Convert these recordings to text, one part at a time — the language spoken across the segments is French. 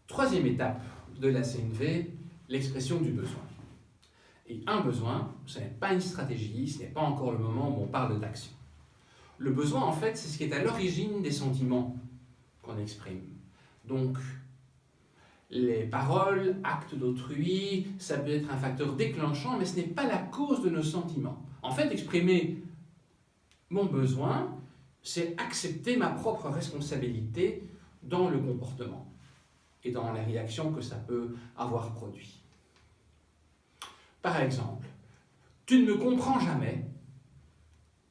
Troisième étape de la CNV, l'expression du besoin. Et un besoin, ce n'est pas une stratégie, ce n'est pas encore le moment où on parle d'action. Le besoin, en fait, c'est ce qui est à l'origine des sentiments qu'on exprime. Donc, les paroles, actes d'autrui, ça peut être un facteur déclenchant, mais ce n'est pas la cause de nos sentiments. En fait, exprimer mon besoin, c'est accepter ma propre responsabilité dans le comportement et dans les réactions que ça peut avoir produit. Par exemple, tu ne me comprends jamais,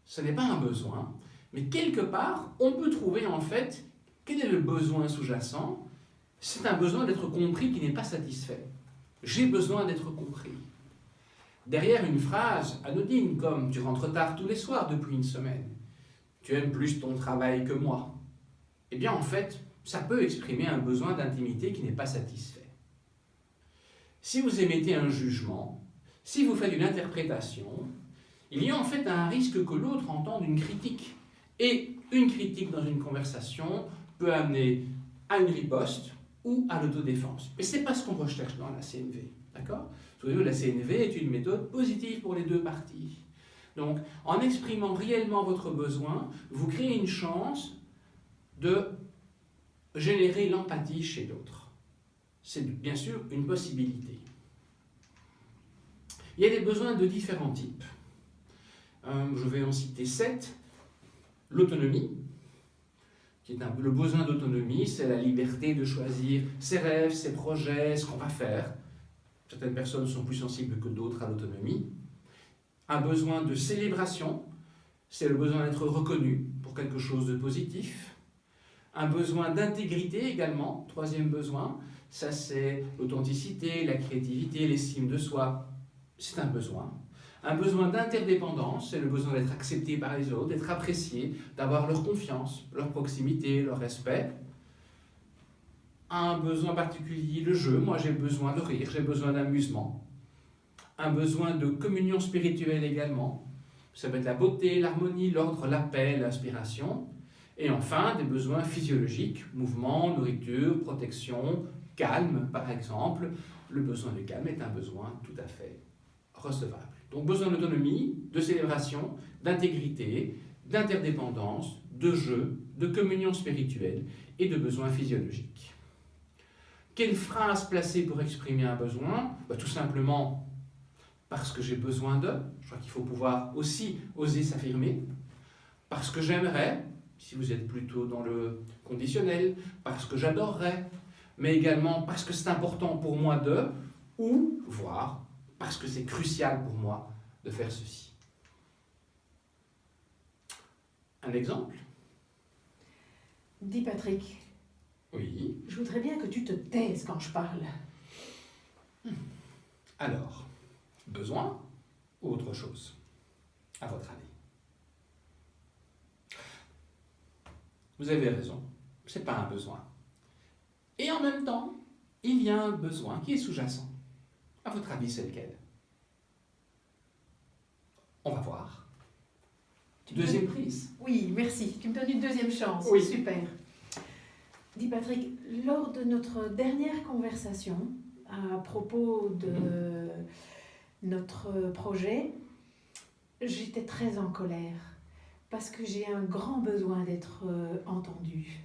ce n'est pas un besoin, mais quelque part, on peut trouver en fait quel est le besoin sous-jacent. C'est un besoin d'être compris qui n'est pas satisfait. J'ai besoin d'être compris. Derrière une phrase anodine comme « tu rentres tard tous les soirs depuis une semaine »,« tu aimes plus ton travail que moi », eh bien en fait, ça peut exprimer un besoin d'intimité qui n'est pas satisfait. Si vous émettez un jugement, si vous faites une interprétation, il y a en fait un risque que l'autre entende une critique. Et une critique dans une conversation peut amener à une riposte ou à l'autodéfense. Mais ce n'est pas ce qu'on recherche dans la CNV. D'accord ? Souvenez-vous, la CNV est une méthode positive pour les deux parties. Donc, en exprimant réellement votre besoin, vous créez une chance de générer l'empathie chez l'autre. C'est bien sûr une possibilité. Il y a des besoins de différents types. Je vais en citer 7. L'autonomie, qui est le besoin d'autonomie, c'est la liberté de choisir ses rêves, ses projets, ce qu'on va faire. Certaines personnes sont plus sensibles que d'autres à l'autonomie. Un besoin de célébration, c'est le besoin d'être reconnu pour quelque chose de positif. Un besoin d'intégrité également, troisième besoin, ça c'est l'authenticité, la créativité, l'estime de soi, c'est un besoin. Un besoin d'interdépendance, c'est le besoin d'être accepté par les autres, d'être apprécié, d'avoir leur confiance, leur proximité, leur respect. Un besoin particulier, le jeu, moi j'ai besoin de rire, j'ai besoin d'amusement. Un besoin de communion spirituelle également, ça peut être la beauté, l'harmonie, l'ordre, la paix, l'inspiration. Et enfin, des besoins physiologiques, mouvement, nourriture, protection, calme par exemple. Le besoin de calme est un besoin tout à fait recevable. Donc besoin d'autonomie, de célébration, d'intégrité, d'interdépendance, de jeu, de communion spirituelle et de besoins physiologiques. Quelle phrase placer pour exprimer un besoin ? Tout simplement parce que j'ai besoin de. Je crois qu'il faut pouvoir aussi oser s'affirmer. Parce que j'aimerais, si vous êtes plutôt dans le conditionnel, parce que j'adorerais, mais également parce que c'est important pour moi de, ou voire parce que c'est crucial pour moi de faire ceci. Un exemple ? Dis Patrick. Oui. Je voudrais bien que tu te taises quand je parle. Alors, besoin ou autre chose, à votre avis ? Vous avez raison, ce n'est pas un besoin. Et en même temps, il y a un besoin qui est sous-jacent. À votre avis, c'est lequel ? On va voir. Deuxième prise. Oui, merci. Tu me donnes une deuxième chance. Oui. Super. Dis Patrick, lors de notre dernière conversation à propos de notre projet, j'étais très en colère parce que j'ai un grand besoin d'être entendue.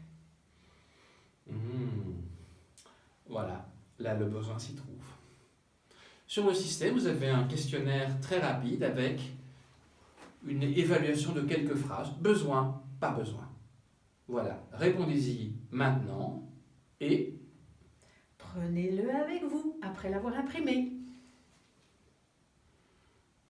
Voilà, là le besoin s'y trouve. Sur le système, vous avez un questionnaire très rapide avec une évaluation de quelques phrases. Besoin, pas besoin. Voilà, répondez-y maintenant et... Prenez-le avec vous après l'avoir imprimé.